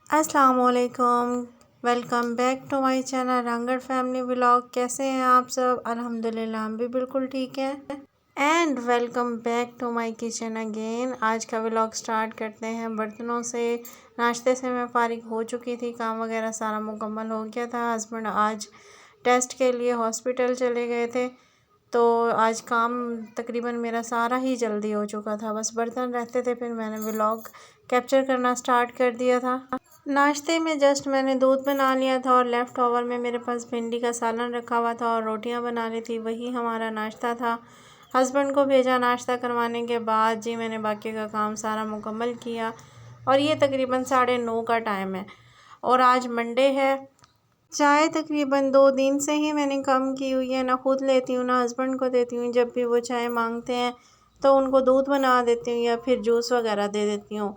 अस्सलाम वालेकुम। Welcome back to my channel Rangad family vlog. कैसे हैं आप सब? अल्हम्दुलिल्लाह हम भी बिल्कुल ठीक हैं। And welcome back to my kitchen again. आज का व्लॉग स्टार्ट करते हैं बर्तनों से। नाश्ते से मैं फारिग हो चुकी थी, काम वगैरह सारा मुकम्मल हो गया था। हस्बैंड आज टेस्ट के लिए हॉस्पिटल चले गए थे, तो आज काम तकरीबन मेरा सारा ही जल्दी हो चुका था। बस बर्तन रहते थे, फिर मैंने व्लॉग कैप्चर करना स्टार्ट कर दिया था। नाश्ते में जस्ट मैंने दूध बना लिया था और लेफ़्ट ओवर में मेरे पास भिंडी का सालन रखा हुआ था और रोटियां बना ली थी, वही हमारा नाश्ता था। हस्बैंड को भेजा नाश्ता करवाने के बाद जी मैंने बाकी का काम सारा मुकम्मल किया और ये तकरीबन 9:30 का टाइम है और आज मंडे है। चाय तकरीबन 2 दिन से ही मैंने कम की हुई है, ना खुद लेती हूँ ना हस्बैंड को देती हूँ। जब भी वो चाय मांगते हैं तो उनको दूध बना देती हूँ या फिर जूस वगैरह दे देती हूँ।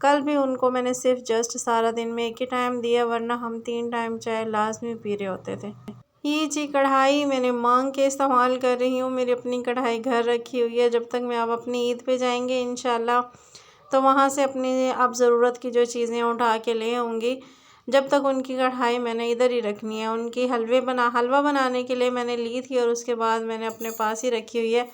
कल भी उनको मैंने सिर्फ जस्ट सारा दिन में एक ही टाइम दिया, वरना हम 3 टाइम चाय लाजमी पी रहे होते थे। ये जी कढ़ाई मैंने मांग के इस्तेमाल कर रही हूँ। मेरी अपनी कढ़ाई घर रखी हुई है। जब तक मैं अब अपनी ईद पे जाएंगे इंशाल्लाह, तो वहाँ से अपनी अब ज़रूरत की जो चीज़ें उठा के ले आऊँगी। जब तक उनकी कढ़ाई मैंने इधर ही रखनी है। उनकी हलवा बनाने के लिए मैंने ली थी और उसके बाद मैंने अपने पास ही रखी हुई है।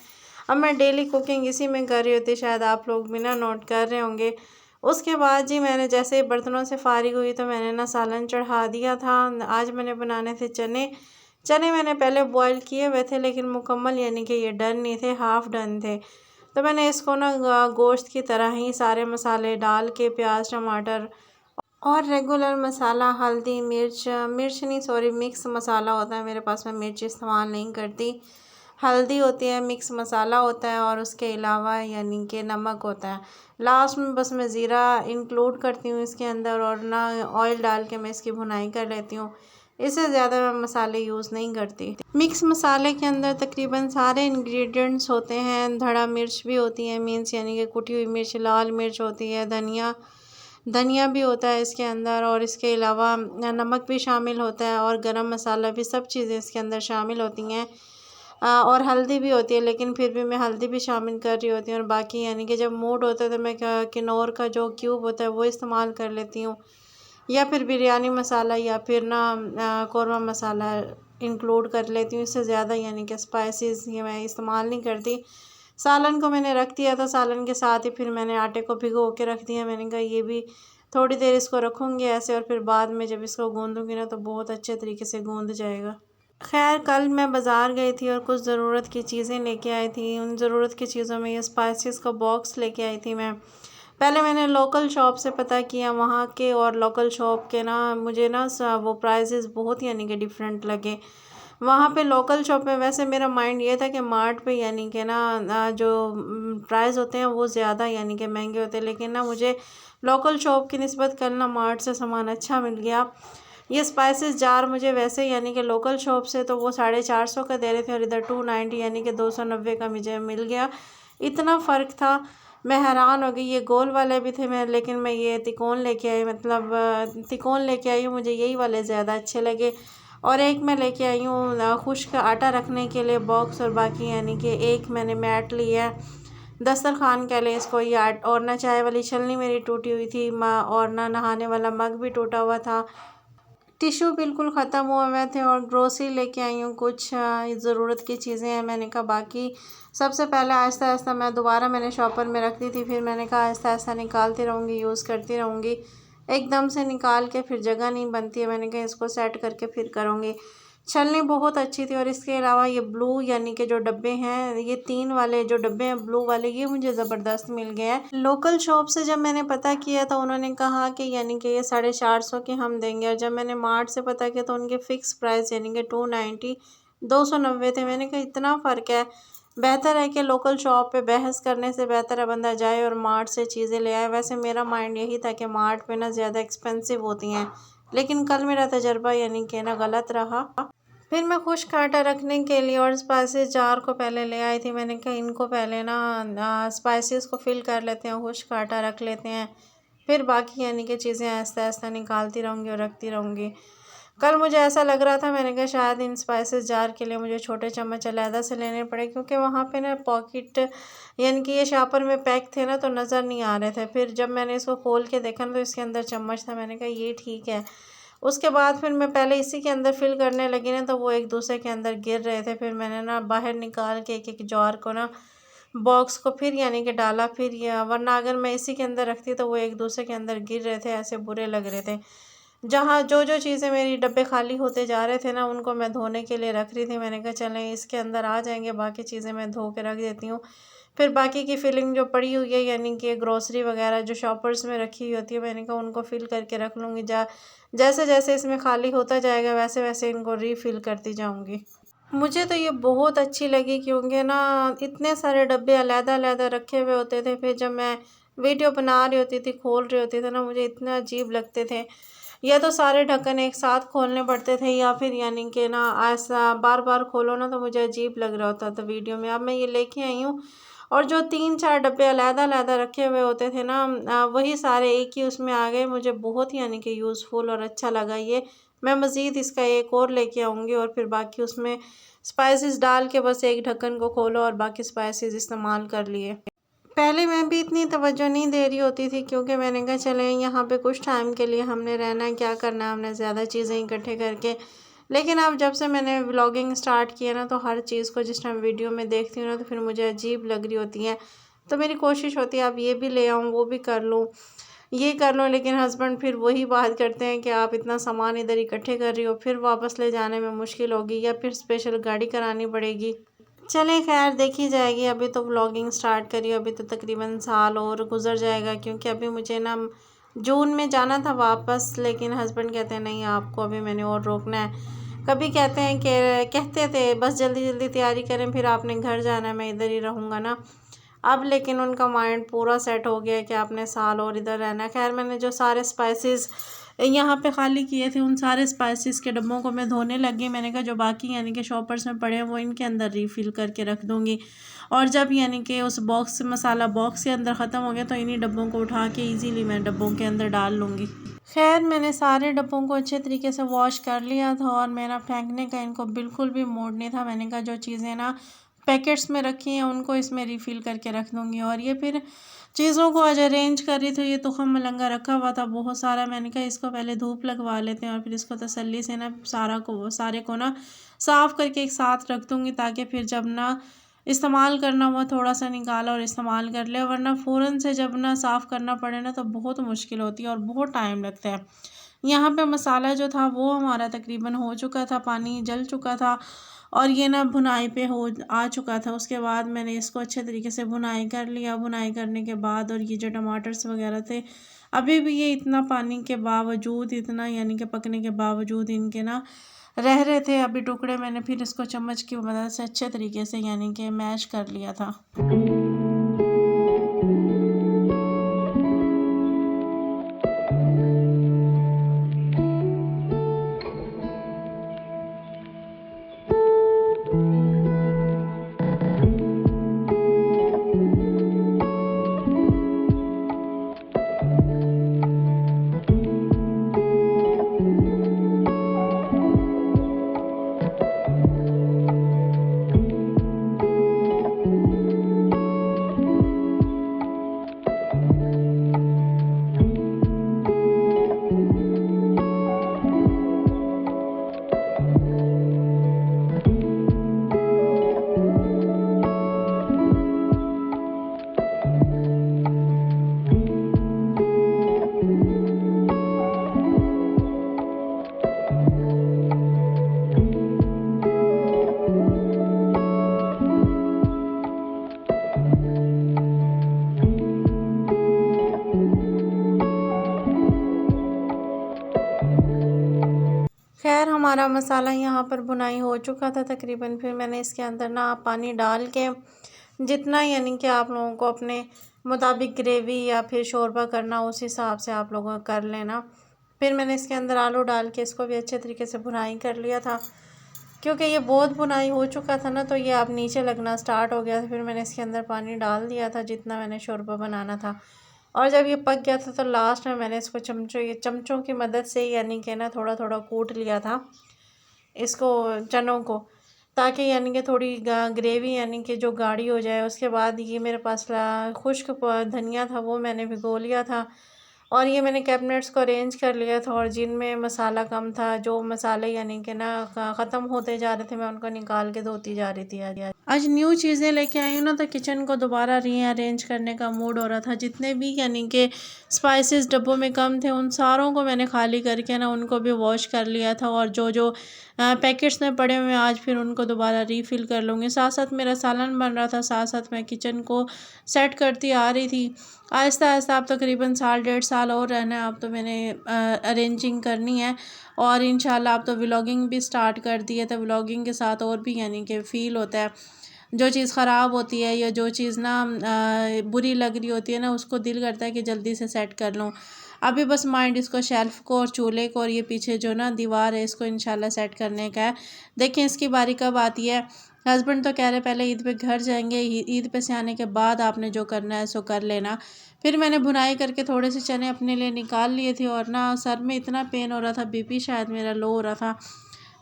अब मैं डेली कुकिंग इसी में कर रही होती, शायद आप लोग भी ना नोट कर रहे होंगे। उसके बाद जी मैंने जैसे ही बर्तनों से फारिग हुई तो मैंने ना सालन चढ़ा दिया था। आज मैंने बनाने थे चने। चने मैंने पहले बॉईल किए हुए थे, लेकिन मुकम्मल यानी कि ये डन नहीं थे, हाफ़ डन थे। तो मैंने इसको ना गोश्त की तरह ही सारे मसाले डाल के, प्याज टमाटर और रेगुलर मसाला, हल्दी मिर्च मिर्च नहीं सॉरी मिक्स मसाला होता है मेरे पास, मैं मिर्च इस्तेमाल नहीं करती। हल्दी होती है, मिक्स मसाला होता है और उसके अलावा यानी कि नमक होता है। लास्ट में बस मैं ज़ीरा इंक्लूड करती हूँ इसके अंदर और ना ऑयल डाल के मैं इसकी भुनाई कर लेती हूँ। इससे ज़्यादा मैं मसाले यूज़ नहीं करती। मिक्स मसाले के अंदर तकरीबन सारे इंग्रेडिएंट्स होते हैं। धड़ा मिर्च भी होती है, मीन्स यानी कि कुटी हुई मिर्च, लाल मिर्च होती है, धनिया धनिया भी होता है इसके अंदर और इसके अलावा नमक भी शामिल होता है और गरम मसाला भी, सब चीज़ें इसके अंदर शामिल होती हैं। और हल्दी भी होती है, लेकिन फिर भी मैं हल्दी भी शामिल कर रही होती हूँ। और बाकी यानी कि जब मूड होता है तो मैं किनौर का जो क्यूब होता है वो इस्तेमाल कर लेती हूँ, या फिर बिरयानी मसाला या फिर ना कौरमा मसाला इंक्लूड कर लेती हूँ। इससे ज़्यादा यानी कि स्पाइसेस ये मैं इस्तेमाल नहीं करती। सालन को मैंने रख दिया था, सालन के साथ ही फिर मैंने आटे को भिगो के रख दिया। मैंने कहा ये भी थोड़ी देर इसको रखूँगी ऐसे और फिर बाद में जब इसको गूँधूँगी ना तो बहुत अच्छे तरीके से गूँध जाएगा। खैर कल मैं बाज़ार गई थी और कुछ ज़रूरत की चीज़ें लेके आई थी। उन ज़रूरत की चीज़ों में ये स्पाइसेस का बॉक्स लेके आई थी मैं। पहले मैंने लोकल शॉप से पता किया वहाँ के, और लोकल शॉप के ना मुझे ना वो प्राइसेस बहुत यानी कि डिफरेंट लगे। वहाँ पे लोकल शॉप में वैसे मेरा माइंड ये था कि मार्ट पे यानी कि ना जो प्राइस होते हैं वो ज़्यादा यानी कि महंगे होते हैं, लेकिन ना मुझे लोकल शॉप की निस्बत कल ना मार्ट से सामान अच्छा मिल गया। ये स्पाइसेस जार मुझे वैसे यानी कि लोकल शॉप से तो वो 450 का दे रहे थे और इधर 290 यानी कि 290 का मुझे मिल गया। इतना फ़र्क था, मैं हैरान हो गई। ये गोल वाले भी थे मैं, लेकिन मैं ये तिकोन लेके आई, मतलब तिकोन लेके आई हूँ। मुझे यही वाले ज़्यादा अच्छे लगे। और एक मैं लेके आई हूँ खुश्क आटा रखने के लिए बॉक्स, और बाकी यानी कि एक मैंने मैट लिया है, दस्तरखान कह लें इसको। ये और ना चाय वाली छलनी मेरी टूटी हुई थी माँ, और ना नहाने वाला मग भी टूटा हुआ था। टिश्यू बिल्कुल ख़त्म हुए हुए थे और ग्रोसरी लेके आई हूँ कुछ ज़रूरत की चीज़ें हैं। मैंने कहा बाकी सबसे पहले आहिस्ता आहिस्ता मैं दोबारा मैंने शॉपर में रख दी थी, फिर मैंने कहा आहिस्ता आहिस्ता निकालती रहूँगी, यूज़ करती रहूँगी। एकदम से निकाल के फिर जगह नहीं बनती है, मैंने कहा इसको सेट करके फिर करूँगी। छलनी बहुत अच्छी थी। और इसके अलावा ये ब्लू यानी कि जो डब्बे हैं, ये 3 वाले जो डब्बे हैं ब्लू वाले, ये मुझे ज़बरदस्त मिल गए हैं। लोकल शॉप से जब मैंने पता किया तो उन्होंने कहा कि यानी कि ये 450 के हम देंगे, और जब मैंने मार्ट से पता किया तो उनके फ़िक्स प्राइस यानी कि 290 290 थे। मैंने कहा इतना फ़र्क है, बेहतर है कि लोकल शॉप पे बहस करने से बेहतर है बंदा जाए और मार्ट से चीज़ें ले आए। वैसे मेरा माइंड यही था कि मार्ट पे ना ज़्यादा एक्सपेंसिव होती हैं, लेकिन कल मेरा तजर्बा यानी कि ना गलत रहा। फिर मैं खुश्क आटा रखने के लिए और स्पाइसेस जार को पहले ले आई थी। मैंने कहा इनको पहले ना स्पाइसेस को फिल कर लेते हैं, खुश्क आटा रख लेते हैं, फिर बाकी यानी कि चीज़ें आहिस्ता आहिस्ता निकालती रहूँगी और रखती रहूँगी। कल मुझे ऐसा लग रहा था, मैंने कहा शायद इन स्पाइसेस जार के लिए मुझे छोटे चम्मच अलहदा से लेने पड़े, क्योंकि वहाँ पे ना पॉकेट यानी कि ये शापर में पैक थे ना, तो नज़र नहीं आ रहे थे। फिर जब मैंने इसको खोल के देखा ना, तो इसके अंदर चम्मच था। मैंने कहा ये ठीक है। उसके बाद फिर मैं पहले इसी के अंदर फिल करने लगी ना, तो वो एक दूसरे के अंदर गिर रहे थे। फिर मैंने ना बाहर निकाल के एक एक जार को ना, बॉक्स को फिर यानी कि डाला फिर, या वरना अगर मैं इसी के अंदर रखती तो वो एक दूसरे के अंदर गिर रहे थे, ऐसे बुरे लग रहे थे। जहाँ जो जो चीज़ें मेरी डब्बे खाली होते जा रहे थे ना, उनको मैं धोने के लिए रख रही थी। मैंने कहा चलें इसके अंदर आ जाएंगे, बाकी चीज़ें मैं धो के रख देती हूँ। फिर बाकी की फिलिंग जो पड़ी हुई है, यानी कि ग्रोसरी वगैरह जो शॉपर्स में रखी हुई होती है, मैंने कहा उनको फिल करके रख लूँगी। जैसे जैसे इसमें खाली होता जाएगा, वैसे वैसे इनको रीफ़िल करती जाऊँगी। मुझे तो ये बहुत अच्छी लगी, क्योंकि ना इतने सारे डब्बे अलग-अलग रखे हुए होते थे। फिर जब मैं वीडियो बना रही होती थी, खोल रही होती थी ना, मुझे इतना अजीब लगते थे। या तो सारे ढक्कन एक साथ खोलने पड़ते थे, या फिर यानी कि ना ऐसा बार-बार खोलो ना, तो मुझे अजीब लग रहा होता था वीडियो में। अब मैं ये लेके आई हूँ, और जो 3-4 डब्बे अलग-अलग रखे हुए होते थे ना, वही सारे एक ही उसमें आ गए। मुझे बहुत यानी कि यूज़फुल और अच्छा लगा ये। मैं मज़ीद इसका एक और लेके आऊँगी, और फिर बाकी उसमें स्पाइसेस डाल के बस एक ढक्कन को खोलो और बाकी स्पाइसेस इस्तेमाल कर लिए। पहले मैं भी इतनी तवज्जो नहीं दे रही होती थी, क्योंकि मैंने कहा चलें यहाँ पे कुछ टाइम के लिए हमने रहना है, क्या करना है हमने ज़्यादा चीज़ें इकट्ठे करके। लेकिन अब जब से मैंने व्लॉगिंग स्टार्ट किया ना, तो हर चीज़ को जिस टाइम वीडियो में देखती हूँ ना, तो फिर मुझे अजीब लग रही होती है। तो मेरी कोशिश होती है अब ये भी ले आऊँ, वो भी कर लूँ, ये कर लो। लेकिन हस्बैंड फिर वही बात करते हैं कि आप इतना सामान इधर इकट्ठे कर रही हो, फिर वापस ले जाने में मुश्किल होगी, या फिर स्पेशल गाड़ी करानी पड़ेगी। चलें खैर, देखी जाएगी। अभी तो व्लॉगिंग स्टार्ट करी, अभी तो तकरीबन साल और गुजर जाएगा, क्योंकि अभी मुझे ना जून में जाना था वापस। लेकिन हस्बैंड कहते हैं नहीं, आपको अभी मैंने और रोकना है। कभी कहते हैं कि कहते थे बस जल्दी जल्दी तैयारी करें, फिर आपने घर जाना है, मैं इधर ही रहूँगा ना। अब लेकिन उनका माइंड पूरा सेट हो गया है कि आपने साल और इधर रहना है। खैर, मैंने जो सारे स्पाइसेस यहाँ पे खाली किए थे, उन सारे स्पाइसेस के डब्बों को मैं धोने लगी। मैंने कहा जो बाकी यानी कि शॉपर्स में पड़े हैं, वो इनके अंदर रीफ़िल करके रख दूँगी। और जब यानी कि उस बॉक्स मसाला बॉक्स के अंदर ख़त्म हो गया, तो इन्हीं डब्बों को उठा के ईज़िली मैं डब्बों के अंदर डाल लूँगी। खैर, मैंने सारे डब्बों को अच्छे तरीके से वॉश कर लिया था, और मेरा फेंकने का इनको बिल्कुल भी मूड नहीं था। मैंने कहा जो चीज़ें ना पैकेट्स में रखी हैं, उनको इसमें रीफ़िल करके रख दूँगी। और ये फिर चीज़ों को आज अरेंज कर रही थी। ये तुख़म मलंगा रखा हुआ था बहुत सारा। मैंने कहा इसको पहले धूप लगवा लेते हैं, और फिर इसको तसल्ली से ना सारे को ना साफ़ करके एक साथ रख दूँगी, ताकि फिर जब ना इस्तेमाल करना हुआ थोड़ा सा निकाला और इस्तेमाल कर लिया। वरना फ़ौरन से जब ना साफ़ करना पड़े ना, तो बहुत मुश्किल होती है और बहुत टाइम लगता है। यहाँ पे मसाला जो था वो हमारा तकरीबन हो चुका था, पानी जल चुका था, और ये ना भुनाई पे हो आ चुका था। उसके बाद मैंने इसको अच्छे तरीके से भुनाई कर लिया। भुनाई करने के बाद, और ये जो टमाटर्स वगैरह थे, अभी भी ये इतना पानी के बावजूद, इतना यानी कि पकने के बावजूद इनके ना रह रहे थे अभी टुकड़े। मैंने फिर इसको चम्मच की मदद से अच्छे तरीके से यानी कि मैश कर लिया था। खैर, हमारा मसाला यहाँ पर भुनाई हो चुका था तकरीबन। फिर मैंने इसके अंदर ना पानी डाल के, जितना यानी कि आप लोगों को अपने मुताबिक ग्रेवी या फिर शोरबा करना, उस हिसाब से आप लोगों कर लेना। फिर मैंने इसके अंदर आलू डाल के इसको भी अच्छे तरीके से भुनाई कर लिया था। क्योंकि ये बहुत भुनाई हो चुका था ना, तो ये अब नीचे लगना स्टार्ट हो गया था। फिर मैंने इसके अंदर पानी डाल दिया था, जितना मैंने शोरबा बनाना था। और जब ये पक गया था तो लास्ट में मैंने इसको चमचों की मदद से यानी कि ना थोड़ा थोड़ा कूट लिया था इसको, चनों को, ताकि यानी कि थोड़ी ग्रेवी यानी कि जो गाढ़ी हो जाए। उसके बाद ये मेरे पास खुश्क धनिया था, वो मैंने भिगो लिया था। और ये मैंने कैबिनेट्स को अरेंज कर लिया था, और जिनमें मसाला कम था, जो मसाले यानी कि ना ख़त्म होते जा रहे थे, मैं उनको निकाल के धोती जा रही थी। आज न्यू चीज़ें लेके आई हूँ ना, तो किचन को दोबारा रीअरेंज करने का मूड हो रहा था। जितने भी यानी कि स्पाइसेस डब्बों में कम थे, उन सारों को मैंने खाली करके ना उनको भी वॉश कर लिया था, और जो जो पैकेट्स में पड़े हुए आज फिर उनको दोबारा रीफ़िल कर लूँगी। साथ साथ मेरा सालन बन रहा था, साथ साथ मैं किचन को सेट करती आ रही थी। आहिस्ता आहिस्ता अब तकरीबन साल 1.5 साल और रहना है, अब तो मैंने अरेंजिंग करनी है, और इंशाल्लाह अब तो व्लॉगिंग भी स्टार्ट कर दी है। तो व्लॉगिंग के साथ और भी यानी कि फ़ील होता है, जो चीज़ ख़राब होती है या जो चीज़ ना बुरी लग रही होती है ना, उसको दिल करता है कि जल्दी से सेट कर लूँ। अभी बस माइंड इसको शेल्फ़ को और चूल्हे को और ये पीछे जो ना दीवार है, इसको इंशाल्लाह सेट करने का है। देखें इसकी बारी कब आती है। हस्बैंड तो कह रहे पहले ईद पे घर जाएंगे, ईद पे से आने के बाद आपने जो करना है सो कर लेना। फिर मैंने भुनाई करके थोड़े से चने अपने लिए निकाल लिए थे, और ना सर में इतना पेन हो रहा था, बीपी शायद मेरा लो हो रहा था।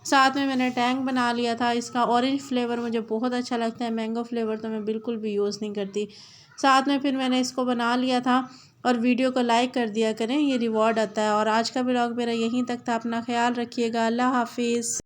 साथ में मैंने टैंग बना लिया था। इसका ऑरेंज फ्लेवर मुझे बहुत अच्छा लगता है, मैंगो फ्लेवर तो मैं बिल्कुल भी यूज़ नहीं करती। साथ में फिर मैंने इसको बना लिया था, और वीडियो को लाइक कर दिया करें, ये रिवॉर्ड आता है। और आज का व्लॉग मेरा यहीं तक था। अपना ख्याल रखिएगा। अल्लाह हाफिज़।